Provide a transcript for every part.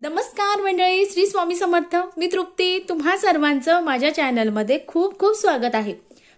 नमस्कार मंडळी, श्री स्वामी समर्थ. मी तृप्ती. तुम्हा सर्वांचं माझ्या चॅनलमध्ये खूप खूप स्वागत आहे.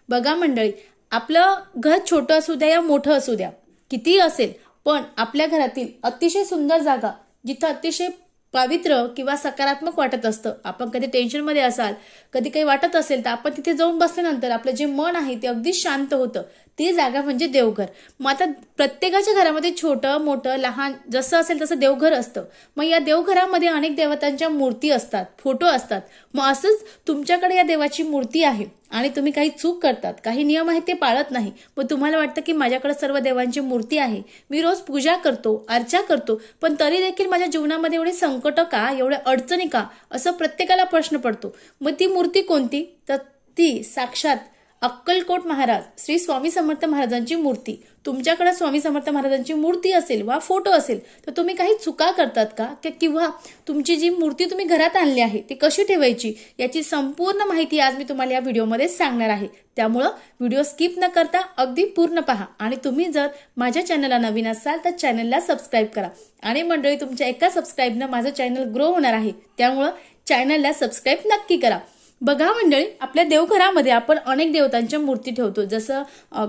बघा मंडळी, आपलं घर छोटं असू द्या या मोठं असू द्या, किती असेल, पण आपल्या घरातील अतिशय सुंदर जागा जिथं अतिशय पवित्र किंवा सकारात्मक वाटत असतं. आपण कधी टेन्शनमध्ये असाल, कधी काही वाटत असेल, तर आपण तिथे जाऊन बसल्यानंतर आपलं जे मन आहे ते अगदी शांत होतं. ती जागा म्हणजे देवघर. मग आता प्रत्येकाच्या घरामध्ये छोटं मोठं लहान जसं असेल तसं देवघर असतं. मग या देवघरामध्ये अनेक देवतांच्या मूर्ती असतात, फोटो असतात. मग असंच तुमच्याकडे या देवाची मूर्ती आहे आणि तुम्ही काही चूक करतात, काही नियम आहेत ते पाळत नाही. मग तुम्हाला वाटतं की माझ्याकडे सर्व देवांची मूर्ती आहे, मी रोज पूजा करतो, अर्चा करतो, पण तरी देखील माझ्या जीवनामध्ये एवढे संकट का, एवढ्या अडचणी का, असं प्रत्येकाला प्रश्न पडतो. मग ती मूर्ती कोणती? तर ती साक्षात अक्कलकोट महाराज श्री स्वामी समर्थ महाराजांची मूर्ती. तुमच्याकडे स्वामी समर्थ महाराजांची मूर्ती असेल वा फोटो असेल तर तुम्ही काही चुका करतात का, किंवा तुमची जी मूर्ती तुम्ही घरात आणली आहे ती कशी ठेवायची याची संपूर्ण माहिती आज मी तुम्हाला या व्हिडिओमध्ये सांगणार आहे. त्यामुळं व्हिडिओ स्किप न करता अगदी पूर्ण पहा. आणि तुम्ही जर माझ्या चॅनलला नवीन असाल तर चॅनलला सबस्क्राईब करा. आणि मंडळी, तुमच्या एका सबस्क्राईबनं माझं चॅनल ग्रो होणार आहे, त्यामुळं चॅनलला सबस्क्राईब नक्की करा. बघा मंडळी, आपल्या देवघरामध्ये आपण अनेक देवतांच्या मूर्ती ठेवतो, जसं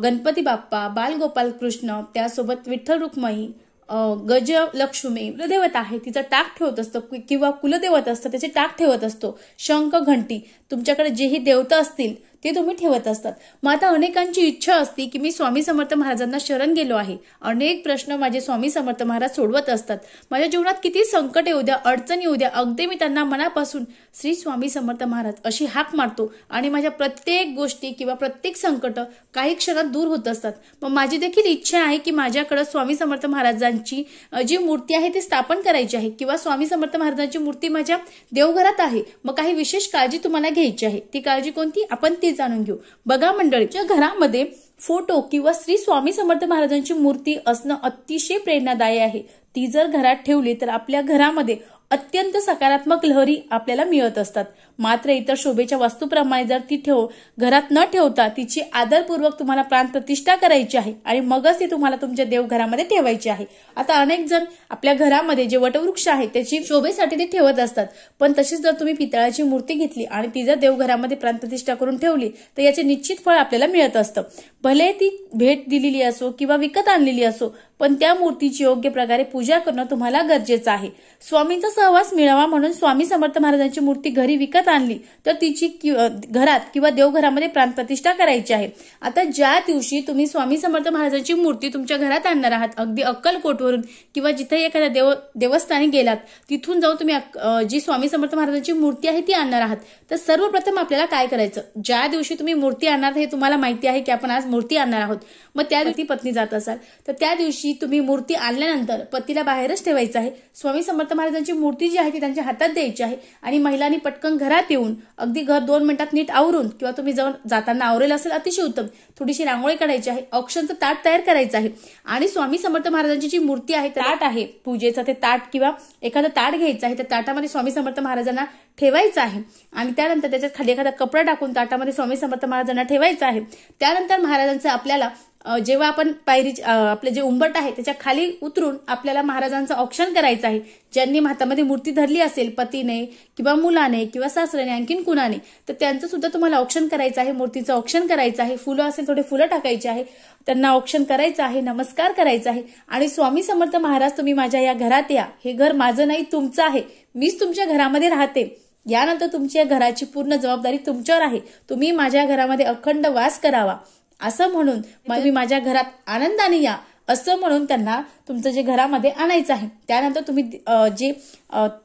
गणपती बाप्पा, बालगोपाल कृष्ण, त्यासोबत विठ्ठल रुक्माई, गजलक्ष्मी कुलदेवता आहे तिचा टाक ठेवत असतो, किंवा कुलदेवत असतं त्याचे टाक ठेवत असतो. शंख, घंटी, तुमच्याकडे जेही देवता असतील ते तुम्ही ठेवत असतात. मग आता अनेकांची इच्छा असते की मी स्वामी समर्थ महाराजांना शरण गेलो आहे, अनेक प्रश्न माझे स्वामी समर्थ महाराज सोडवत असतात, माझ्या जीवनात किती संकट येऊ द्या, अडचण येऊ द्या, अगदी मी त्यांना मनापासून श्री स्वामी समर्थ महाराज अशी हाक मारतो आणि माझ्या प्रत्येक गोष्टी किंवा प्रत्येक संकट काही क्षणात दूर होत असतात. मग माझी देखील इच्छा आहे की माझ्याकडे स्वामी समर्थ महाराजांची जी मूर्ती आहे ती स्थापन करायची आहे, किंवा स्वामी समर्थ महाराजांची मूर्ती माझ्या देवघरात आहे. मग काही विशेष काळजी तुम्हाला घ्यायची आहे. ती काळजी कोणती आपण ती जाणून घेऊ. बघा मंडळीच्या घरामध्ये फोटो किंवा श्री स्वामी समर्थ महाराजांची मूर्ती असणं अतिशय प्रेरणादायी आहे. ती जर घरात ठेवली तर आपल्या घरामध्ये अत्यंत सकारात्मक लहरी आपल्याला मिळत असतात. मात्र इतर शोभेच्या वस्तूप्रमाणे जर ती घरात न ठेवता तिची आदरपूर्वक तुम्हाला प्राणप्रतिष्ठा करायची आहे आणि मगच ती तुम्हाला तुमच्या देवघरामध्ये ठेवायची आहे. आता अनेक जण आपल्या घरामध्ये जे वटवृक्ष आहे त्याची शोभेसाठी ते ठेवत असतात, पण तशीच जर तुम्ही पितळाची मूर्ती घेतली आणि ती जर देवघरामध्ये प्राणप्रतिष्ठा करून ठेवली तर याचे निश्चित फळ आपल्याला मिळत असतं. भले ती भेट दिलेली असो किंवा विकत आणलेली असो, पण त्या मूर्तीची योग्य प्रकारे पूजा करणं तुम्हाला गरजेचं आहे. स्वामींचा सहवास मिळावा म्हणून स्वामी समर्थ महाराजांची मूर्ती घरी विकत आणली तर तिची घरात किंवा देवघरामध्ये प्राणप्रतिष्ठा करायची आहे. आता ज्या दिवशी तुम्ही स्वामी समर्थ महाराजांची मूर्ती तुमच्या घरात आणणार आहात, अगदी अक्कलकोटवरून किंवा जिथे एखाद्या देवस्थानी गेलात तिथून जाऊन तुम्ही जी स्वामी समर्थ महाराजांची मूर्ती आहे ती आणणार आहात, तर सर्वप्रथम आपल्याला काय करायचं, ज्या दिवशी तुम्ही मूर्ती आणणार हे तुम्हाला माहिती आहे की आपण आज मूर्ती आणणार आहोत, मग त्या दिवशी पत्नी जात असाल तर त्या दिवशी तुम्ही मूर्ती आणल्यानंतर पतीला बाहेरच ठेवायचं आहे. स्वामी समर्थ महाराजांची मूर्ती जी आहे ती त्यांच्या हातात द्यायची आहे आणि महिलांनी पटकन घरात येऊन अगदी घर 2 मिनिटात नीट आवरून, किंवा तुम्ही जाताना आवरेल असेल अतिशय उत्तम, थोडीशी रांगोळी काढायची आहे, औक्षणचं ताट तयार करायचं आहे आणि स्वामी समर्थ महाराजांची जी मूर्ती आहे, ताट आहे पूजेचं, ते ताट किंवा एखादं ताट घ्यायचं आहे, त्या ताटामध्ये स्वामी समर्थ महाराजांना ठेवायचं आहे आणि त्यानंतर त्याच्यात खाली एखादा कपडा टाकून ताटामध्ये स्वामी समर्थ महाराजांना ठेवायचं आहे. त्यानंतर महाराजांचं आपल्याला जेव्हा आपण पायरी आपले जे उंबरट आहे त्याच्या खाली उतरून आपल्याला महाराजांचं औक्षण करायचं आहे. ज्यांनी हातामध्ये मूर्ती धरली असेल, पतीने किंवा मुलाने किंवा सासऱ्याने आणखीन कुणाने, तर त्यांचं सुद्धा तुम्हाला औक्षण करायचं आहे, मूर्तीचं औक्षण करायचं आहे. फुलं असेल थोडे फुलं टाकायचे आहे, त्यांना औक्षण करायचं आहे, नमस्कार करायचा आहे आणि स्वामी समर्थ महाराज तुम्ही माझ्या या घरात या, हे घर माझं नाही तुमचं आहे, मीच तुमच्या घरामध्ये राहते, यानंतर तुमच्या घराची पूर्ण जबाबदारी तुमच्यावर आहे, तुम्ही माझ्या घरामध्ये अखंड वास करावा असं म्हणून तुम्ही माझ्या घरात आनंदाने या असं म्हणून त्यांना तुमचं जे घरामध्ये आणायचं आहे. त्यानंतर तुम्ही जे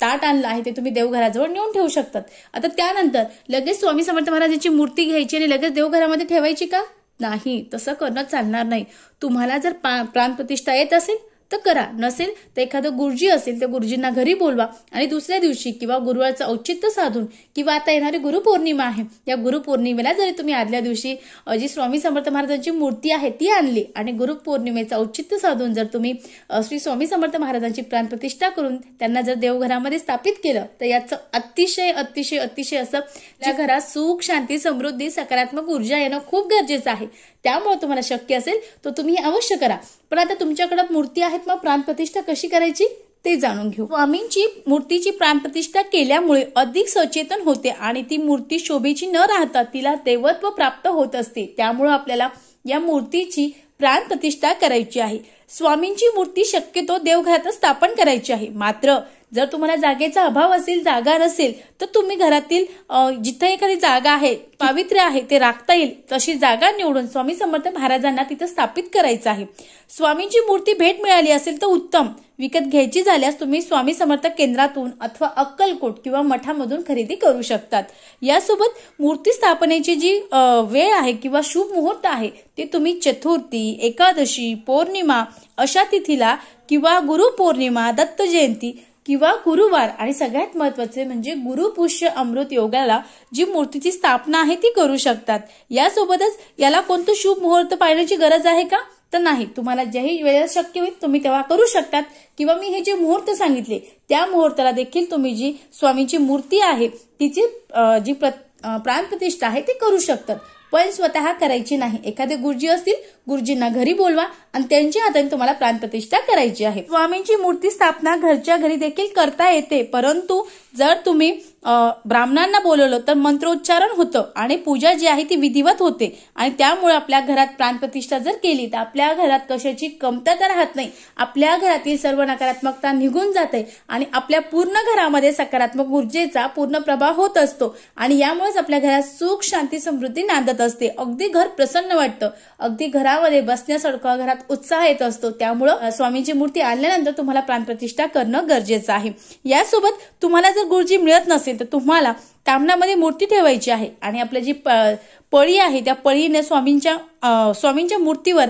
ताट आणलं आहे ते तुम्ही देवघराजवळ नेऊन ठेवू शकतात. आता त्यानंतर लगेच स्वामी समर्थ महाराजांची मूर्ती घ्यायची आणि लगेच देवघरामध्ये ठेवायची का? नाही, तसं करणं चालणार नाही. तुम्हाला जर प्राणप्रतिष्ठा येत असेल तर करा, नसेल तर एखादं गुरुजी असेल त्या गुरुजींना घरी बोलवा आणि दुसऱ्या दिवशी किंवा गुरुवारचं औचित्य साधून, किंवा आता येणारी गुरुपौर्णिमा आहे, या गुरुपौर्णिमेला जरी तुम्ही आदल्या दिवशी जी स्वामी समर्थ महाराजांची मूर्ती आहे ती आणली आणि गुरुपौर्णिमेचं औचित्य साधून जर तुम्ही श्री स्वामी समर्थ महाराजांची प्राणप्रतिष्ठा करून त्यांना जर देवघरामध्ये स्थापित केलं तर याचं अतिशय अतिशय अतिशय असं त्या घरात सुख, शांती, समृद्धी, सकारात्मक ऊर्जा येणं खूप गरजेचं आहे. त्यामुळे तुम्हाला शक्य असेल तर तुम्ही हे अवश्य करा. पण आता तुमच्याकडे मूर्ती आहेत, मग प्राणप्रतिष्ठा कशी करायची ते जाणून घेऊ। स्वामींची मूर्तीची प्राणप्रतिष्ठा केल्यामुळे अधिक सचेतन होते आणि ती मूर्ती शोभेची न राहता तिला देवत्व प्राप्त होत असते। त्यामुळे आपल्याला या मूर्तीची प्राणप्रतिष्ठा करायची आहे। स्वामींची मूर्ती शक्यतो देवघरातच स्थापन करायची आहे। मात्र जर तुम्हाला जागेचा अभाव असेल, जागा नसेल, तर तुम्ही घरातील जिथे एखादी जागा आहे, पावित्र्य आहे, ते राखता येईल तशी जागा निवडून स्वामी समर्थ महाराजांना तिथे स्थापित करायचं आहे। स्वामींची मूर्ती भेट मिळाली असेल तर उत्तम, विकत घ्यायची झाल्यास तुम्ही स्वामी समर्थ केंद्रातून अथवा अक्कलकोट किंवा मठामधून खरेदी करू शकतात। यासोबत मूर्ती स्थापनेची जी वेळ आहे किंवा शुभ मुहूर्त आहे ते तुम्ही चतुर्थी, एकादशी, पौर्णिमा अशा तिथीला किंवा गुरुपौर्णिमा, दत्त जयंती किंवा गुरुवार आणि सगळ्यात महत्वाचे म्हणजे गुरुपुष्य अमृत योगाला जी मूर्तीची स्थापना आहे ती करू शकतात। यासोबतच याला कोणतं शुभ मुहूर्त पाळण्याची गरज आहे का? तर नाही, तुम्हाला ज्याही वेळेस शक्य होईल तुम्ही तेव्हा करू शकतात किंवा मी हे जे मुहूर्त सांगितले त्या मुहूर्ताला देखील तुम्ही जी स्वामींची मूर्ती आहे तिची जी प्राणप्रतिष्ठा आहे ती करू शकतात, पण स्वतः करायची नाही। एखादे गुरुजी असतील, गुरुजींना घरी बोलवा आणि त्यांच्या हाताने तुम्हाला प्राणप्रतिष्ठा करायची आहे। स्वामींची मूर्ती स्थापना घरच्या घरी देखील करता येते, परंतु जर तुम्ही ब्राह्मणांना बोलवलं तर मंत्रोच्चारण होतं आणि पूजा जी आहे ती विधिवत होते आणि त्यामुळे आपल्या घरात प्राणप्रतिष्ठा जर केली तर आपल्या घरात कशाची कमतरता राहत नाही, आपल्या घरातील सर्व नकारात्मकता निघून जाते आणि आपल्या पूर्ण घरामध्ये सकारात्मक ऊर्जेचा पूर्ण प्रभाव होत असतो आणि यामुळेच आपल्या घरात सुख, शांती, समृद्धी नांदत असते। अगदी घर प्रसन्न वाटतं, अगदी घरामध्ये बसण्यासारखं, घरात उत्साह येत असतो। त्यामुळे स्वामींची मूर्ती आणल्यानंतर तुम्हाला प्राणप्रतिष्ठा करणं गरजेचं आहे। यासोबत तुम्हाला जर गुरुजी मिळत नसेल तर तुम्हाला तामणामध्ये मूर्ती ठेवायची आहे आणि आपली जी पळी आहे त्या पळीने स्वामींच्या मूर्तीवर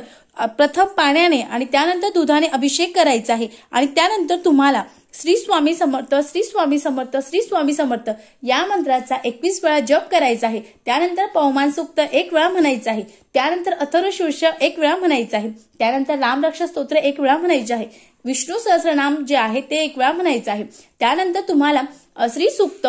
प्रथम पाण्याने आणि त्यानंतर दुधाने अभिषेक करायचा आहे आणि त्यानंतर तुम्हाला श्री स्वामी समर्थ, श्री स्वामी समर्थ, श्री स्वामी समर्थ या मंत्राचा 21 वेळा जप करायचा आहे। त्यानंतर पवमान सूक्त 1 वेळा म्हणायचं आहे, त्यानंतर अथर्वशीर्ष 1 वेळा म्हणायचं आहे, त्यानंतर रामरक्षा स्तोत्र 1 वेळा म्हणायचे आहे, विष्णू सहस्रनाम जे आहे ते 1 वेळा म्हणायचं आहे, त्यानंतर तुम्हाला श्री सूक्त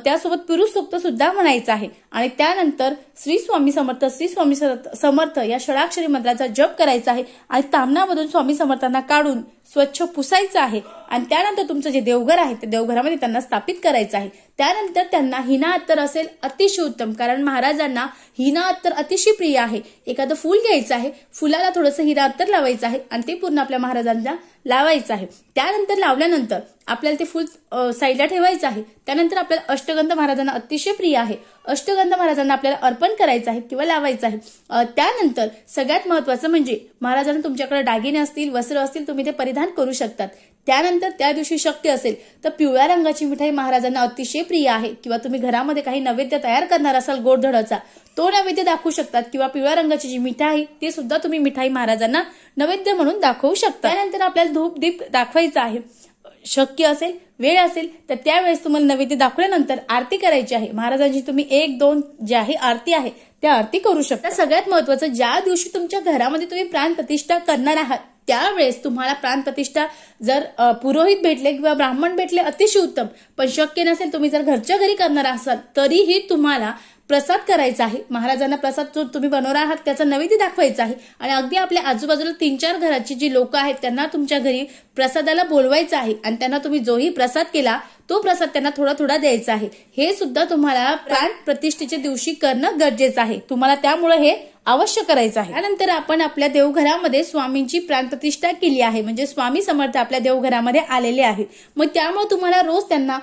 त्यासोबत पुरुष सूक्त सुद्धा म्हणायचं आहे आणि त्यानंतर श्री स्वामी समर्थ, श्री स्वामी समर्थ या षडाक्षरी मंत्राचा जप करायचा आहे आणि तामणामधून स्वामी समर्थांना काढून स्वच्छ पुसायचं आहे आणि त्यानंतर तुमचं जे देवघर आहे ते देवघरामध्ये त्यांना स्थापित करायचं आहे। त्यानंतर त्यांना हिना अत्तर असेल अतिशय उत्तम, कारण महाराजांना हिना अत्तर अतिशय प्रिय आहे। एखादं फूल घ्यायचं आहे, फुलाला थोडंसं हिना अत्तर लावायचं आहे आणि ते पूर्ण आपल्या महाराजांना लावायचं आहे। त्यानंतर लावल्यानंतर आपल्याला ते फूल साईडला ठेवायचं आहे। त्यानंतर आपल्याला अष्टगंध महाराजांना अतिशय प्रिय आहे, अष्टगंध महाराजांना आपल्याला अर्पण करायचं आहे किंवा लावायचं आहे। त्यानंतर सगळ्यात महत्वाचं म्हणजे महाराजांना तुमच्याकडे दागिने असतील, वस्त्र असतील, तुम्ही ते परिधान करू शकतात। त्यानंतर त्या दिवशी शक्य असेल तर पिवळ्या रंगाची मिठाई महाराजांना अतिशय प्रिय आहे किंवा तुम्ही घरामध्ये काही नैवेद्य तयार करणार असाल गोडधोडाचा तो नैवेद्य दाखवू शकतात किंवा पिवळ्या रंगाची जी मिठाई ती सुद्धा तुम्ही मिठाई महाराजांना नैवेद्य म्हणून दाखवू शकता। त्यानंतर आपल्याला धूप दीप दाखवायचा आहे, शक्य असेल, वेळ असेल तर त्यावेळेस तुम्हाला नैवेद्य दाखवल्यानंतर आरती करायची आहे। महाराजांची तुम्ही 1-2 जी आहे आरती आहे त्या आरती करू शकता। सगळ्यात महत्वाचं, ज्या दिवशी तुमच्या घरामध्ये तुम्ही प्राणप्रतिष्ठा करणार आहात त्यावेळेस तुम्हाला प्राणप्रतिष्ठा जर पुरोहित भेटले किंवा ब्राह्मण भेटले अतिशय उत्तम, पण शक्य नसेल तुम्ही जर घरच्या घरी करणार असाल तरीही तुम्हाला प्रसाद करायचा आहे। महाराजांना प्रसाद जो तुम्ही बनवणार आहात त्याचा नैवेद्य दाखवायचा आहे आणि अगदी आपल्या आजूबाजूला 3-4 घराची जी लोक आहेत त्यांना तुमच्या घरी प्रसादाला बोलवायचं आहे आणि त्यांना तुम्ही जोही प्रसाद केला तो प्रसाद त्यांना थोडा थोडा द्यायचा आहे। हे सुद्धा तुम्हाला प्राण प्रतिष्ठेच्या दिवशी करणं गरजेचं आहे, तुम्हाला त्यामुळे हे अवश्य करायचं आहे। त्यानंतर आपण आपल्या देवघरामध्ये स्वामींची प्राणप्रतिष्ठा केली आहे, म्हणजे स्वामी समर्थ आपल्या देवघरामध्ये आलेले आहेत, मग त्यामुळे तुम्हाला रोज त्यांना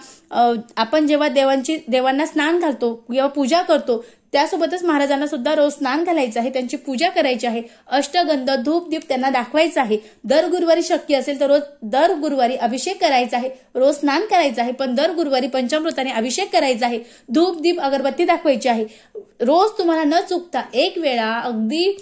आपण जेव्हा देवांना स्नान घालतो किंवा पूजा करतो त्यासोबतच महाराजांना सुद्धा रोज स्नान घालायचं आहे, त्यांची पूजा करायची आहे, अष्टगंध धूप दीप त्यांना दाखवायचं आहे। दर गुरुवारी शक्य असेल तर दर गुरुवारी अभिषेक करायचा आहे, रोज स्नान करायचं आहे पण दर गुरुवारी पंचामृताने अभिषेक करायचा आहे, धूप दीप अगरबत्ती दाखवायची आहे। रोज तुम्हाला न चुकता 1 वेळा, अगदी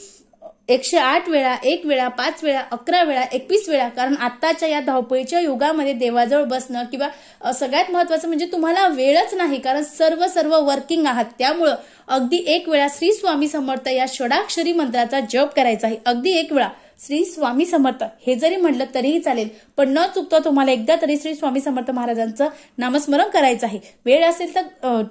108 वेळा, 1 वेळा, 5 वेळा, 11 वेळा, 21 वेळा, कारण आताच्या या धावपळीच्या युगामध्ये देवाजवळ बसणं किंवा सगळ्यात महत्वाचं म्हणजे तुम्हाला वेळच नाही, कारण सर्व वर्किंग आहात, त्यामुळं अगदी 1 वेळा श्री स्वामी समर्थ या षडाक्षरी मंत्राचा जप करायचा आहे। अगदी 1 वेळा श्री स्वामी समर्थ हे जरी म्हटलं तरीही चालेल, पण न चुकता तुम्हाला एकदा तरी श्री स्वामी समर्थ महाराजांचं नामस्मरण करायचं आहे। वेळ असेल तर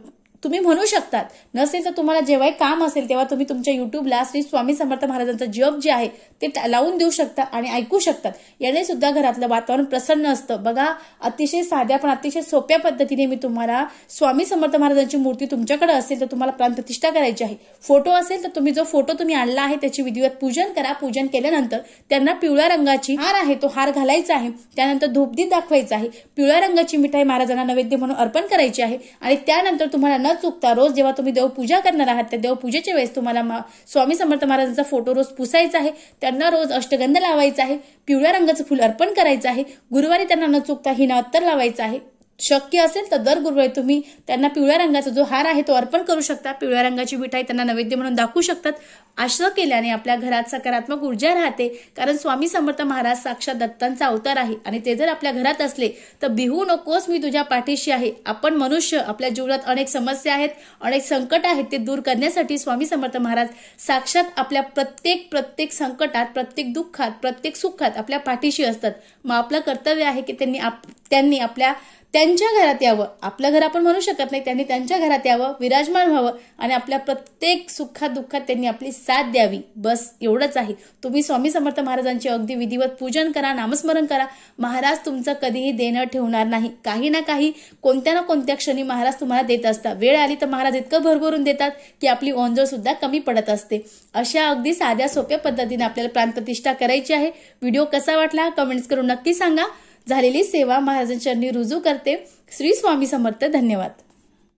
तुम्ही म्हणू शकतात. नसेल तर तुम्हाला जेव्हाही काम असेल तेव्हा तुम्ही तुमच्या युट्यूबला श्री स्वामी समर्थ महाराजांचं जप जे आहे ते लावून देऊ शकता आणि ऐकू शकतात. याने सुद्धा घरातलं वातावरण प्रसन्न असतं. बघा, अतिशय साध्या पण अतिशय सोप्या पद्धतीने मी तुम्हाला स्वामी समर्थ महाराजांची मूर्ती तुमच्याकडे असेल तर तुम्हाला प्राणप्रतिष्ठा करायची आहे. फोटो असेल तर तुम्ही जो फोटो तुम्ही आणला आहे त्याची विधिवत पूजन करा. पूजन केल्यानंतर त्यांना पिवळ्या रंगाची हार आहे तो हार घालायचा आहे. त्यानंतर धूपदीप दाखवायचा आहे. पिवळ्या रंगाची मिठाई महाराजांना नैवेद्य म्हणून अर्पण करायची आहे. आणि त्यानंतर तुम्हाला न चुकता रोज जेव्हा तुम्ही देवपूजा करणार आहात त्या देवपूजेच्या वेळेस तुम्हाला स्वामी समर्थ महाराजांचा फोटो रोज पुसायचा आहे. त्यांना रोज अष्टगंध लावायचा आहे. पिवळ्या रंगाचं फुल अर्पण करायचं आहे. गुरुवारी त्यांना न चुकता हिना अत्तर लावायचा आहे. शक्य असेल तर दर गुरुवारी तुम्ही त्यांना पिवळ्या रंगाचा जो हार आहे तो अर्पण करू शकता. पिवळ्या रंगाची मिठाई त्यांना नैवेद्य म्हणून दाखवू शकतात. असं केल्याने आपल्या घरात सकारात्मक ऊर्जा राहते. कारण स्वामी समर्थ महाराज साक्षात दत्तांचा अवतार आहे आणि ते जर आपल्या घरात असले तर भिवू नकोस, मी तुझ्या पाठीशी आहे. आपण मनुष्य, आपल्या जीवनात अनेक समस्या आहेत, अनेक संकट आहेत, ते दूर करण्यासाठी स्वामी समर्थ महाराज साक्षात आपल्या प्रत्येक संकटात, प्रत्येक दुःखात, प्रत्येक सुखात आपल्या पाठीशी असतात. मग आपलं कर्तव्य आहे की त्यांनी त्यांच्या घरात यावं. आपलं घर आपण म्हणू शकत नाही, त्यांनी त्यांच्या घरात यावं, विराजमान व्हावं आणि आपल्या प्रत्येक सुखात दुःखात त्यांनी आपली साथ द्यावी. बस एवढंच आहे. तुम्ही स्वामी समर्थ महाराजांचे अगदी विधिवत पूजन करा, नामस्मरण करा. महाराज तुमचं कधीही देणं ठेवणार नाही. काही ना काही, कोणत्या ना कोणत्या क्षणी महाराज तुम्हाला देत असतात. वेळ आली तर महाराज इतकं भरभरून देतात की आपली ओंजळ सुद्धा कमी पडत असते. अशा अगदी साध्या सोप्या पद्धतीने आपल्याला प्राणप्रतिष्ठा करायची आहे. व्हिडिओ कसा वाटला कमेंट्स करून नक्की सांगा. झालेली सेवा महाराजांच्या चरणी रुजू करते. श्री स्वामी समर्थ. धन्यवाद.